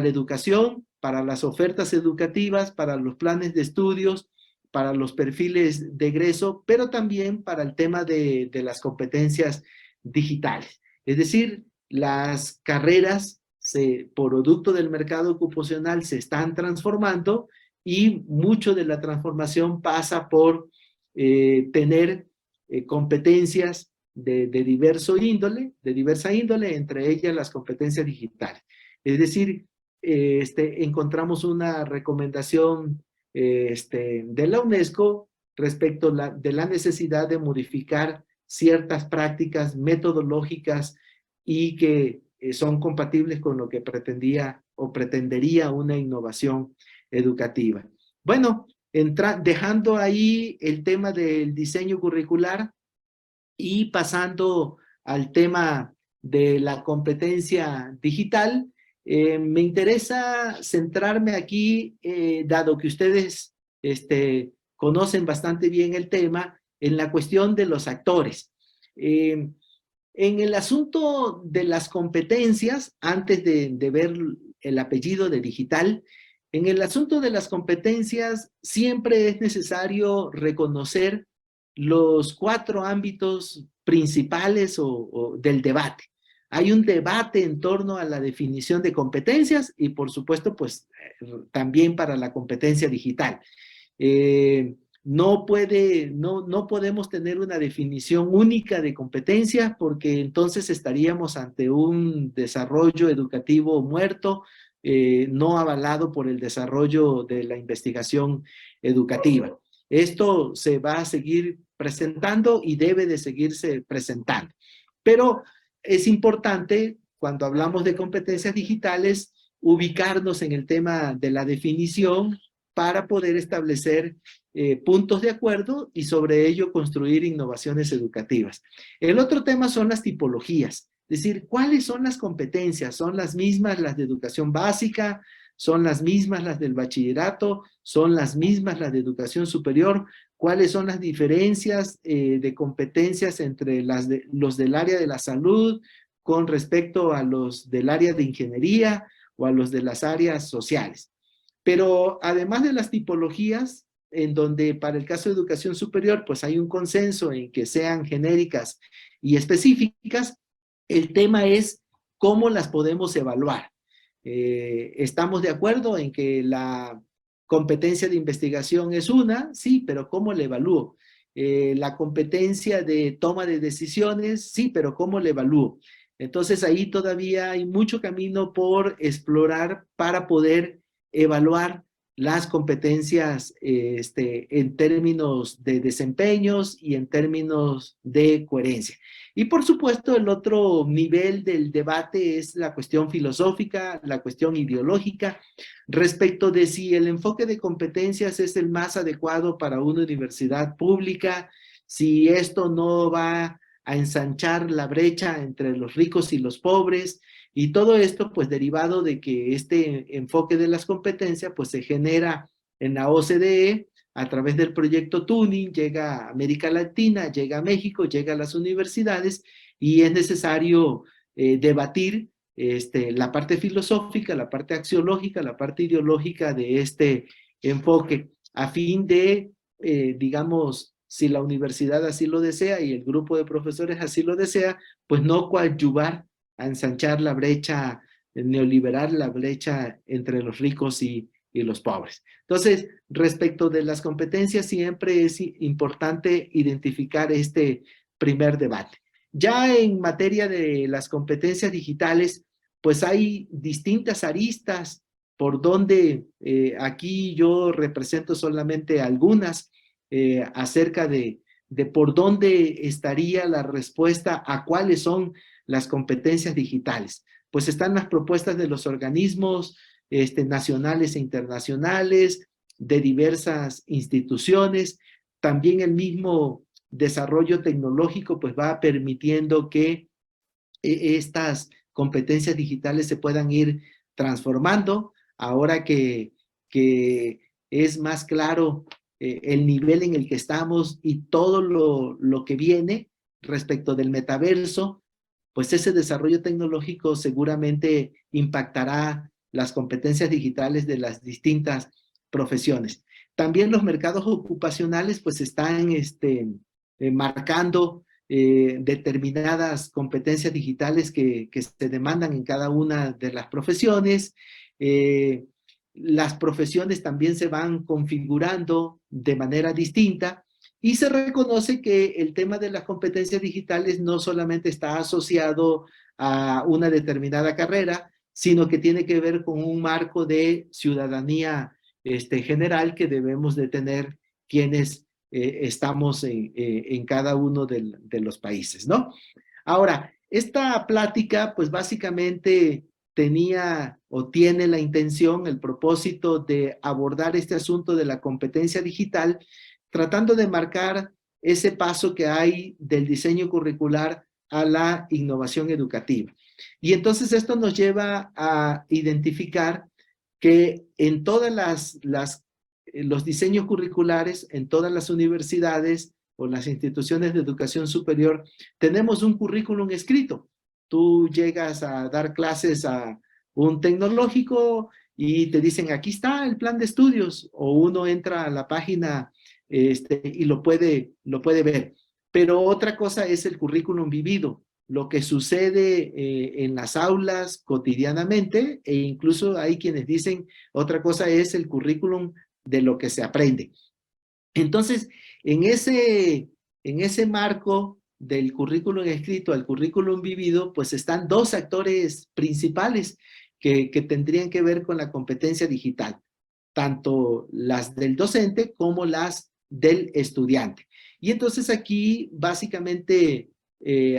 educación, para las ofertas educativas, para los planes de estudios, para los perfiles de egreso, pero también para el tema de las competencias digitales. Es decir, las carreras, producto del mercado ocupacional, se están transformando y mucho de la transformación pasa por tener competencias de diversa índole, entre ellas las competencias digitales. Es decir, encontramos una recomendación de la UNESCO respecto de la necesidad de modificar ciertas prácticas metodológicas y que son compatibles con lo que pretendía o pretendería una innovación educativa. Bueno, dejando ahí el tema del diseño curricular y pasando al tema de la competencia digital, me interesa centrarme aquí, dado que ustedes conocen bastante bien el tema, en la cuestión de los actores. En el asunto de las competencias, antes de ver el apellido de digital, en el asunto de las competencias siempre es necesario reconocer los 4 ámbitos principales del debate. Hay un debate en torno a la definición de competencias y, por supuesto, pues también para la competencia digital. No podemos tener una definición única de competencia porque entonces estaríamos ante un desarrollo educativo muerto, no avalado por el desarrollo de la investigación educativa. Esto se va a seguir presentando y debe de seguirse presentando. Pero es importante, cuando hablamos de competencias digitales, ubicarnos en el tema de la definición para poder establecer puntos de acuerdo y sobre ello construir innovaciones educativas. El otro tema son las tipologías, es decir, ¿cuáles son las competencias? ¿Son las mismas las de educación básica? ¿Son las mismas las del bachillerato? ¿Son las mismas las de educación superior? ¿Cuáles son las diferencias de competencias entre los del área de la salud con respecto a los del área de ingeniería o a los de las áreas sociales? Pero además de las tipologías, en donde para el caso de educación superior, pues hay un consenso en que sean genéricas y específicas, el tema es cómo las podemos evaluar. Estamos de acuerdo en que la competencia de investigación es una, sí, pero ¿cómo la evalúo? La competencia de toma de decisiones, sí, pero ¿cómo la evalúo? Entonces ahí todavía hay mucho camino por explorar para poder evaluar las competencias en términos de desempeños y en términos de coherencia. Y por supuesto, el otro nivel del debate es la cuestión filosófica, la cuestión ideológica, respecto de si el enfoque de competencias es el más adecuado para una universidad pública, si esto no va a ensanchar la brecha entre los ricos y los pobres, y todo esto pues derivado de que este enfoque de las competencias pues se genera en la OCDE a través del proyecto Tuning, llega a América Latina, llega a México, llega a las universidades y es necesario debatir la parte filosófica, la parte axiológica, la parte ideológica de este enfoque a fin de, digamos, si la universidad así lo desea y el grupo de profesores así lo desea, pues no coadyuvar a ensanchar la brecha neoliberal, la brecha entre los ricos y los pobres. Entonces, respecto de las competencias, siempre es importante identificar este primer debate. Ya en materia de las competencias digitales, pues hay distintas aristas por donde aquí yo represento solamente algunas acerca de por dónde estaría la respuesta a cuáles son las competencias digitales. Pues están las propuestas de los organismos nacionales e internacionales, de diversas instituciones, también el mismo desarrollo tecnológico pues va permitiendo que estas competencias digitales se puedan ir transformando ahora que es más claro el nivel en el que estamos y todo lo que viene respecto del metaverso, pues ese desarrollo tecnológico seguramente impactará las competencias digitales de las distintas profesiones. También los mercados ocupacionales pues están marcando determinadas competencias digitales que se demandan en cada una de las profesiones. Las profesiones también se van configurando de manera distinta y se reconoce que el tema de las competencias digitales no solamente está asociado a una determinada carrera, sino que tiene que ver con un marco de ciudadanía general que debemos de tener quienes estamos en cada uno de los países, ¿no? Ahora, esta plática, pues básicamente tenía o tiene la intención, el propósito de abordar este asunto de la competencia digital, tratando de marcar ese paso que hay del diseño curricular a la innovación educativa. Y entonces esto nos lleva a identificar que en todas los diseños curriculares, en todas las universidades o las instituciones de educación superior, tenemos un currículum escrito. Tú llegas a dar clases a un tecnológico y te dicen, aquí está el plan de estudios, o uno entra a la página y lo puede ver. Pero otra cosa es el currículum vivido, lo que sucede en las aulas cotidianamente, e incluso hay quienes dicen otra cosa es el currículum de lo que se aprende. Entonces, en ese marco del currículum escrito al currículum vivido, pues están dos actores principales que tendrían que ver con la competencia digital, tanto las del docente como las del estudiante. Y entonces aquí, básicamente,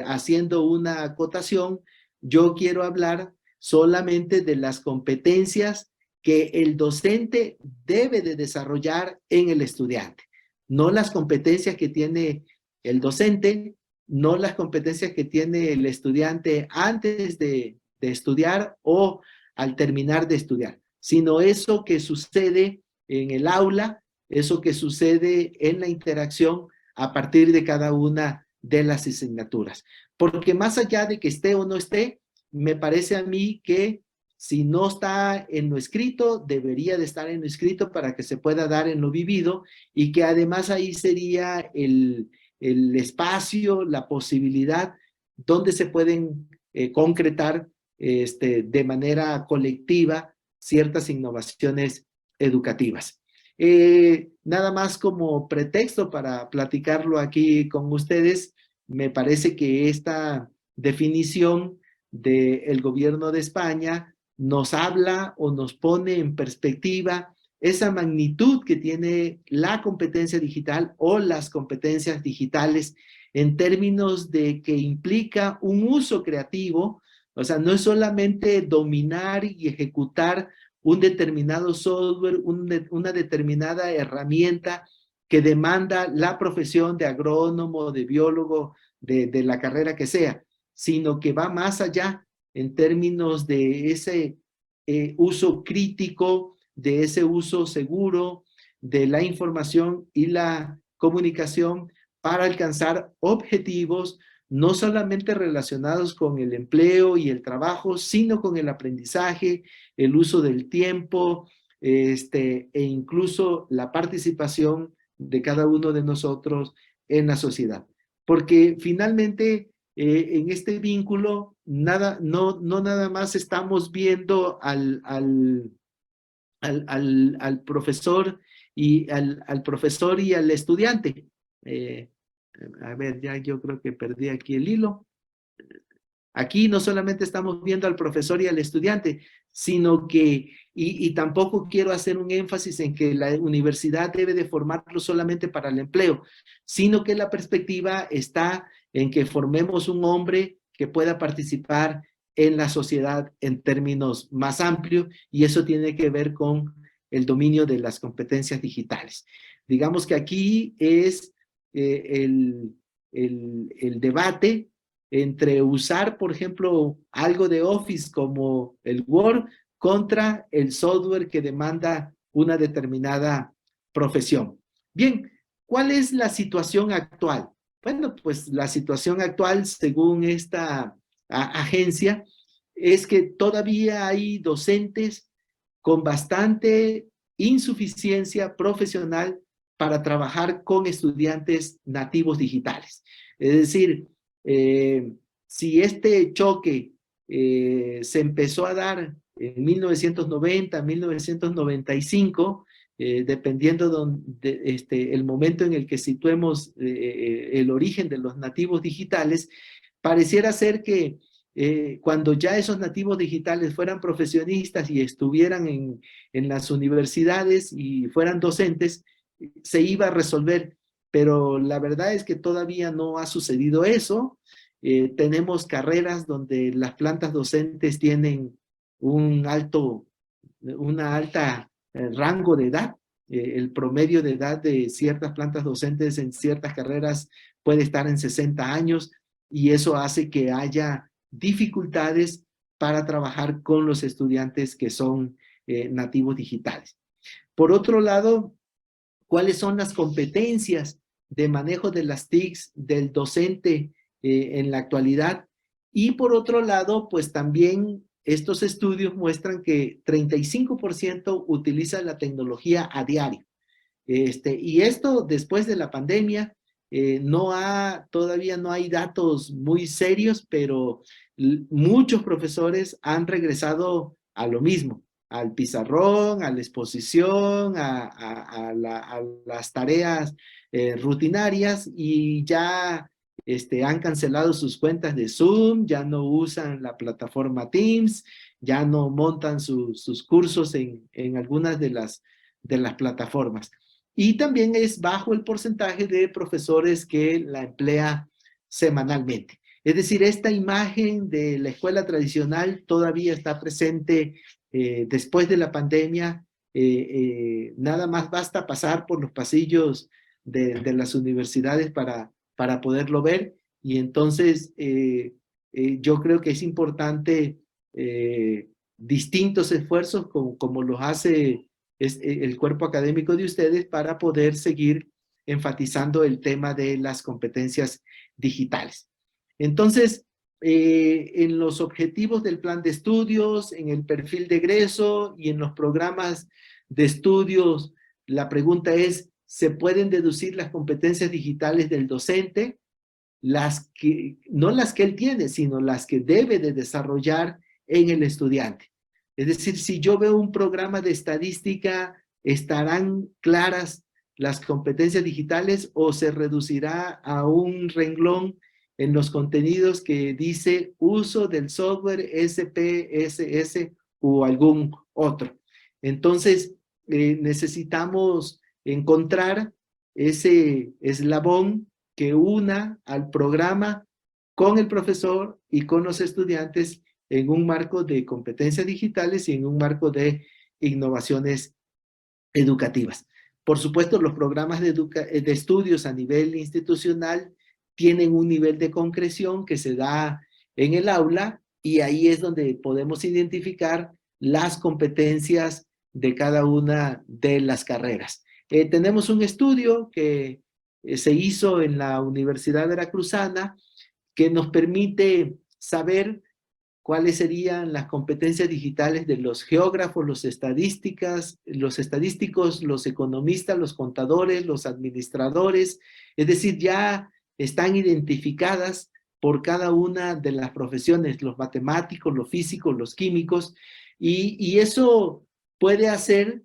haciendo una acotación, yo quiero hablar solamente de las competencias que el docente debe de desarrollar en el estudiante, no las competencias que tiene el docente, no las competencias que tiene el estudiante antes de estudiar o al terminar de estudiar, sino eso que sucede en el aula, eso que sucede en la interacción a partir de cada una de las asignaturas. Porque más allá de que esté o no esté, me parece a mí que si no está en lo escrito, debería de estar en lo escrito para que se pueda dar en lo vivido, y que además ahí sería el espacio, la posibilidad donde se pueden concretar de manera colectiva ciertas innovaciones educativas. Nada más como pretexto para platicarlo aquí con ustedes, me parece que esta definición del gobierno de España nos habla o nos pone en perspectiva esa magnitud que tiene la competencia digital o las competencias digitales en términos de que implica un uso creativo. O sea, no es solamente dominar y ejecutar un determinado software, una determinada herramienta que demanda la profesión de agrónomo, de biólogo, de la carrera que sea, sino que va más allá en términos de ese uso crítico, de ese uso seguro de la información y la comunicación para alcanzar objetivos no solamente relacionados con el empleo y el trabajo, sino con el aprendizaje, el uso del tiempo, e incluso la participación de cada uno de nosotros en la sociedad. Porque finalmente, en este vínculo, no nada más estamos viendo al profesor al profesor y al estudiante. A ver, ya yo creo que perdí aquí el hilo. Aquí no solamente estamos viendo al profesor y al estudiante, sino que, y tampoco quiero hacer un énfasis en que la universidad debe de formarlo solamente para el empleo, sino que la perspectiva está en que formemos un hombre que pueda participar en la sociedad en términos más amplios, y eso tiene que ver con el dominio de las competencias digitales. Digamos que aquí es el debate entre usar, por ejemplo, algo de Office como el Word contra el software que demanda una determinada profesión. Bien, ¿cuál es la situación actual? Bueno, pues la situación actual, según esta agencia, es que todavía hay docentes con bastante insuficiencia profesional para trabajar con estudiantes nativos digitales. Es decir, si este choque se empezó a dar en 1990, 1995, dependiendo el momento en el que situemos el origen de los nativos digitales, pareciera ser que cuando ya esos nativos digitales fueran profesionistas y estuvieran en las universidades y fueran docentes, se iba a resolver, pero la verdad es que todavía no ha sucedido eso. Tenemos carreras donde las plantas docentes tienen una alta rango de edad. El promedio de edad de ciertas plantas docentes en ciertas carreras puede estar en 60 años, y eso hace que haya dificultades para trabajar con los estudiantes que son nativos digitales. Por otro lado, ¿cuáles son las competencias de manejo de las TICs del docente en la actualidad? Y por otro lado, pues también estos estudios muestran que 35% utiliza la tecnología a diario. Y esto después de la pandemia, todavía no hay datos muy serios, pero muchos profesores han regresado a lo mismo, al pizarrón, a la exposición, a las tareas rutinarias, y ya han cancelado sus cuentas de Zoom, ya no usan la plataforma Teams, ya no montan sus cursos en algunas de las plataformas. Y también es bajo el porcentaje de profesores que la emplea semanalmente. Es decir, esta imagen de la escuela tradicional todavía está presente después de la pandemia. Nada más basta pasar por los pasillos de las universidades para poderlo ver. Y entonces yo creo que es importante distintos esfuerzos como los hace el cuerpo académico de ustedes para poder seguir enfatizando el tema de las competencias digitales. Entonces, en los objetivos del plan de estudios, en el perfil de egreso y en los programas de estudios, la pregunta es, ¿se pueden deducir las competencias digitales del docente? No las que él tiene, sino las que debe de desarrollar en el estudiante. Es decir, si yo veo un programa de estadística, ¿estarán claras las competencias digitales o se reducirá a un renglón en los contenidos que dice uso del software SPSS o algún otro? Entonces, necesitamos encontrar ese eslabón que una al programa con el profesor y con los estudiantes en un marco de competencias digitales y en un marco de innovaciones educativas. Por supuesto, los programas de estudios a nivel institucional tienen un nivel de concreción que se da en el aula, y ahí es donde podemos identificar las competencias de cada una de las carreras. Tenemos un estudio que se hizo en la Universidad Veracruzana que nos permite saber cuáles serían las competencias digitales de los geógrafos, los estadísticos, los economistas, los contadores, los administradores. Es decir, ya están identificadas por cada una de las profesiones, los matemáticos, los físicos, los químicos, y eso puede hacer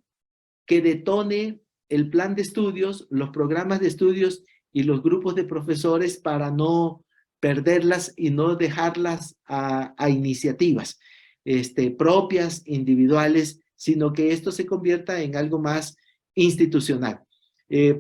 que detone el plan de estudios, los programas de estudios y los grupos de profesores para no perderlas y no dejarlas a iniciativas propias, individuales, sino que esto se convierta en algo más institucional.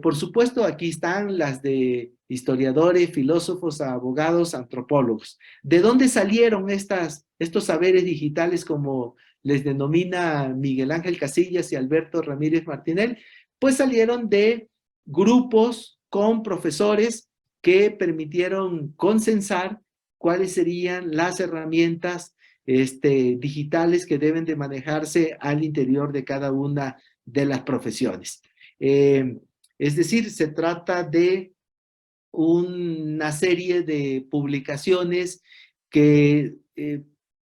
Por supuesto, aquí están las de historiadores, filósofos, abogados, antropólogos. ¿De dónde salieron estos saberes digitales, como les denomina Miguel Ángel Casillas y Alberto Ramírez Martinel? Pues salieron de grupos con profesores que permitieron consensar cuáles serían las herramientas digitales que deben de manejarse al interior de cada una de las profesiones. Es decir, se trata de una serie de publicaciones que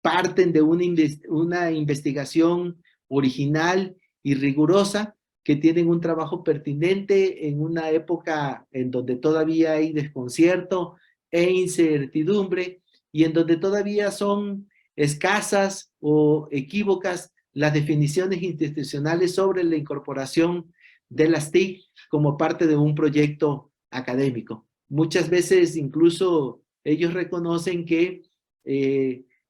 parten de una investigación original y rigurosa, que tienen un trabajo pertinente en una época en donde todavía hay desconcierto e incertidumbre, y en donde todavía son escasas o equívocas las definiciones institucionales sobre la incorporación de las TIC como parte de un proyecto académico. Muchas veces incluso ellos reconocen que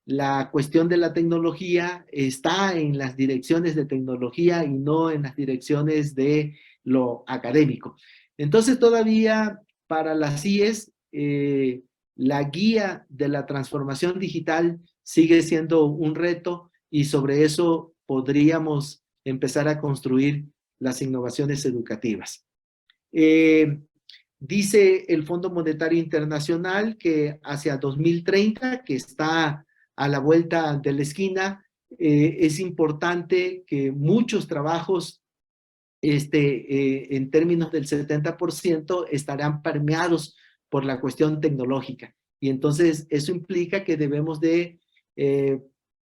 la cuestión de la tecnología está en las direcciones de tecnología y no en las direcciones de lo académico. Entonces todavía para las IES la guía de la transformación digital sigue siendo un reto, y sobre eso podríamos empezar a construir las innovaciones educativas. Dice el Fondo Monetario Internacional que hacia 2030, que está a la vuelta de la esquina, es importante que muchos trabajos, en términos del 70%, estarán permeados por la cuestión tecnológica. Y entonces eso implica que debemos de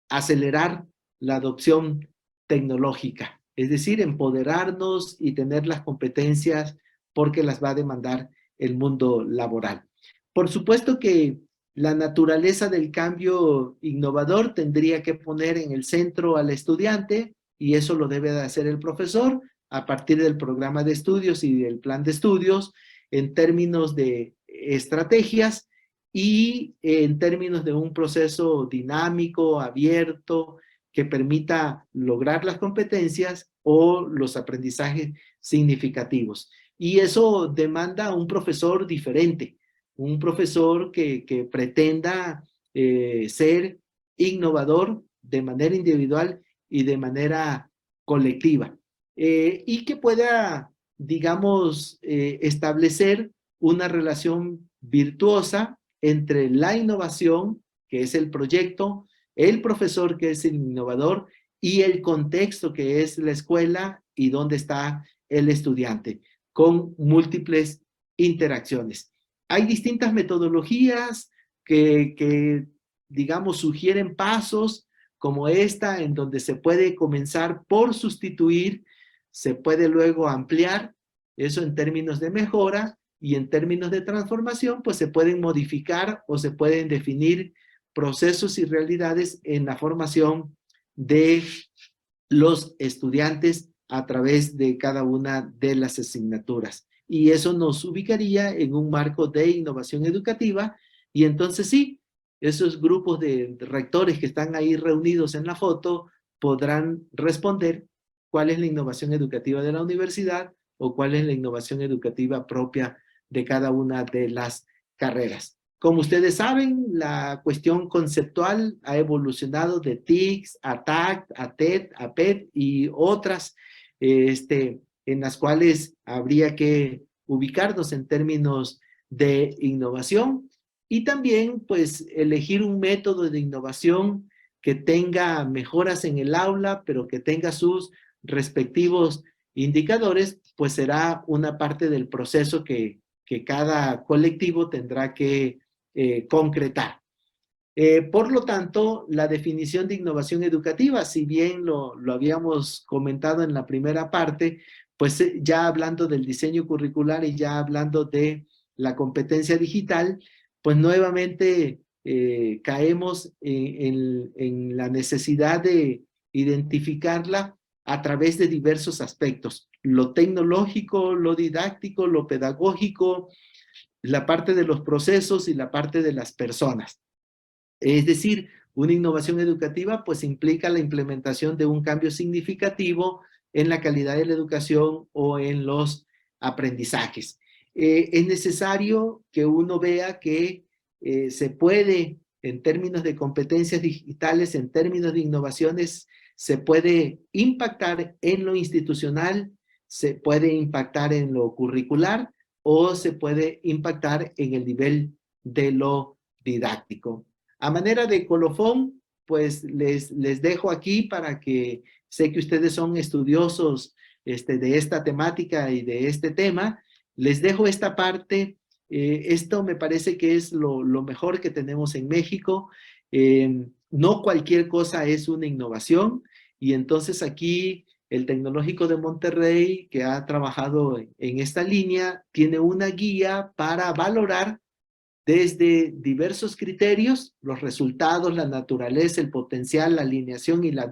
acelerar la adopción tecnológica. es decir, empoderarnos y tener las competencias porque las va a demandar el mundo laboral. Por supuesto que la naturaleza del cambio innovador tendría que poner en el centro al estudiante y eso lo debe de hacer el profesor a partir del programa de estudios y del plan de estudios en términos de estrategias y en términos de un proceso dinámico, abierto, que permita lograr las competencias o los aprendizajes significativos. Y eso demanda un profesor diferente, un profesor que pretenda ser innovador de manera individual y de manera colectiva. Y que pueda, digamos, establecer una relación virtuosa entre la innovación, que es el proyecto, el profesor, que es el innovador, y el contexto, que es la escuela y dónde está el estudiante, con múltiples interacciones. Hay distintas metodologías que digamos, sugieren pasos como esta, en donde se puede comenzar por sustituir, se puede luego ampliar, eso en términos de mejora, y en términos de transformación, pues se pueden modificar o se pueden definir procesos y realidades en la formación de los estudiantes a través de cada una de las asignaturas. Y eso nos ubicaría en un marco de innovación educativa y entonces sí, esos grupos de rectores que están ahí reunidos en la foto podrán responder cuál es la innovación educativa de la universidad o cuál es la innovación educativa propia de cada una de las carreras. Como ustedes saben, la cuestión conceptual ha evolucionado de TICS a TAC, a TED, a PET y otras en las cuales habría que ubicarnos en términos de innovación y también pues elegir un método de innovación que tenga mejoras en el aula, pero que tenga sus respectivos indicadores, pues será una parte del proceso que cada colectivo tendrá que concretar. Por lo tanto, la definición de innovación educativa, si bien lo habíamos comentado en la primera parte, pues ya hablando del diseño curricular y ya hablando de la competencia digital, pues nuevamente caemos en la necesidad de identificarla a través de diversos aspectos, lo tecnológico, lo didáctico, lo pedagógico, la parte de los procesos y la parte de las personas. Es decir, una innovación educativa pues implica la implementación de un cambio significativo en la calidad de la educación o en los aprendizajes. Es necesario que uno vea que se puede, en términos de competencias digitales, en términos de innovaciones, se puede impactar en lo institucional, se puede impactar en lo curricular o se puede impactar en el nivel de lo didáctico. A manera de colofón, pues les dejo aquí para que sé que ustedes son estudiosos de esta temática y de este tema. Les dejo esta parte. Esto me parece que es lo mejor que tenemos en México. No cualquier cosa es una innovación y entonces aquí el Tecnológico de Monterrey, que ha trabajado en esta línea, tiene una guía para valorar desde diversos criterios, los resultados, la naturaleza, el potencial, la alineación y la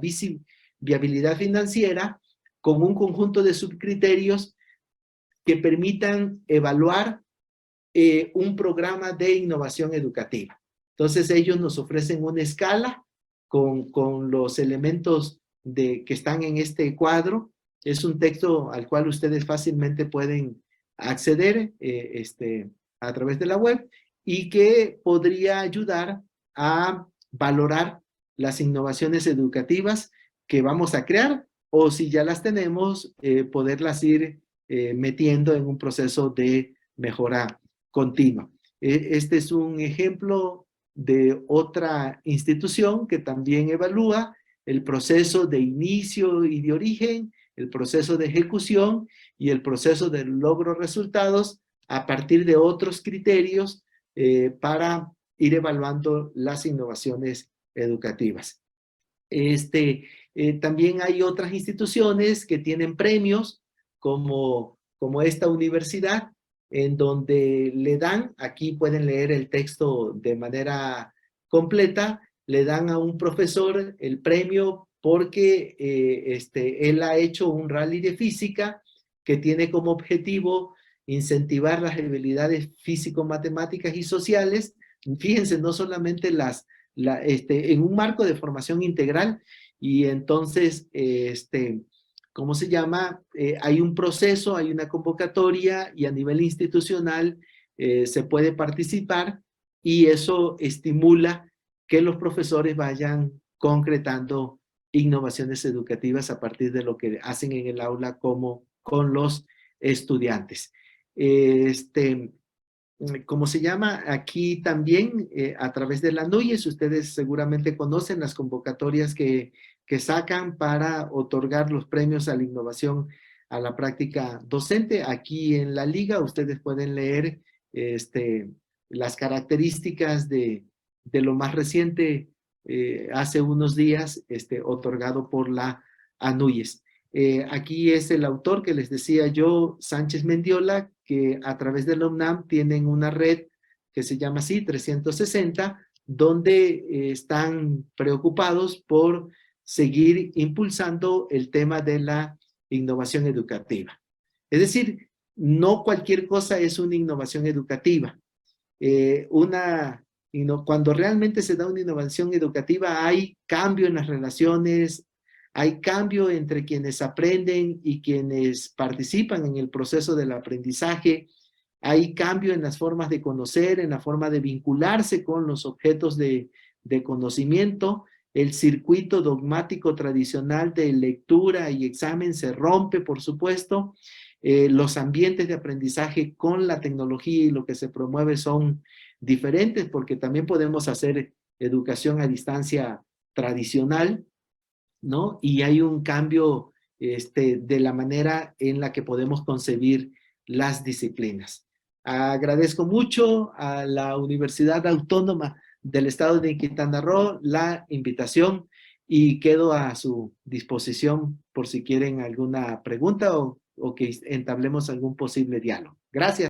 viabilidad financiera, con un conjunto de subcriterios que permitan evaluar un programa de innovación educativa. Entonces ellos nos ofrecen una escala con los elementos que están en este cuadro. Es un texto al cual ustedes fácilmente pueden acceder a través de la web y que podría ayudar a valorar las innovaciones educativas que vamos a crear o si ya las tenemos, poderlas ir metiendo en un proceso de mejora continua. Este es un ejemplo de otra institución que también evalúa el proceso de inicio y de origen, el proceso de ejecución y el proceso de logro resultados a partir de otros criterios para ir evaluando las innovaciones educativas. También hay otras instituciones que tienen premios, como esta universidad, en donde le dan, aquí pueden leer el texto de manera completa, le dan a un profesor el premio porque él ha hecho un rally de física que tiene como objetivo incentivar las habilidades físico-matemáticas y sociales. Fíjense, no solamente en un marco de formación integral, y entonces, ¿cómo se llama? Hay un proceso, hay una convocatoria y a nivel institucional se puede participar y eso estimula que los profesores vayan concretando innovaciones educativas a partir de lo que hacen en el aula como con los estudiantes. ¿Cómo se llama? Aquí también, a través de la NUYES, ustedes seguramente conocen las convocatorias que sacan para otorgar los premios a la innovación a la práctica docente. Aquí en la liga ustedes pueden leer las características de lo más reciente, hace unos días, otorgado por la ANUYES. Aquí es el autor que les decía yo, Sánchez Mendiola, que a través de la UNAM tienen una red que se llama así, 360, donde están preocupados por seguir impulsando el tema de la innovación educativa. Es decir, no cualquier cosa es una innovación educativa. Cuando realmente se da una innovación educativa, hay cambio en las relaciones, hay cambio entre quienes aprenden y quienes participan en el proceso del aprendizaje, hay cambio en las formas de conocer, en la forma de vincularse con los objetos de conocimiento. El circuito dogmático tradicional de lectura y examen se rompe, por supuesto. Los ambientes de aprendizaje con la tecnología y lo que se promueve son diferentes, porque también podemos hacer educación a distancia tradicional, ¿no? Y hay un cambio de la manera en la que podemos concebir las disciplinas. Agradezco mucho a la Universidad Autónoma del Estado de Quintana Roo la invitación y quedo a su disposición por si quieren alguna pregunta o que entablemos algún posible diálogo. Gracias.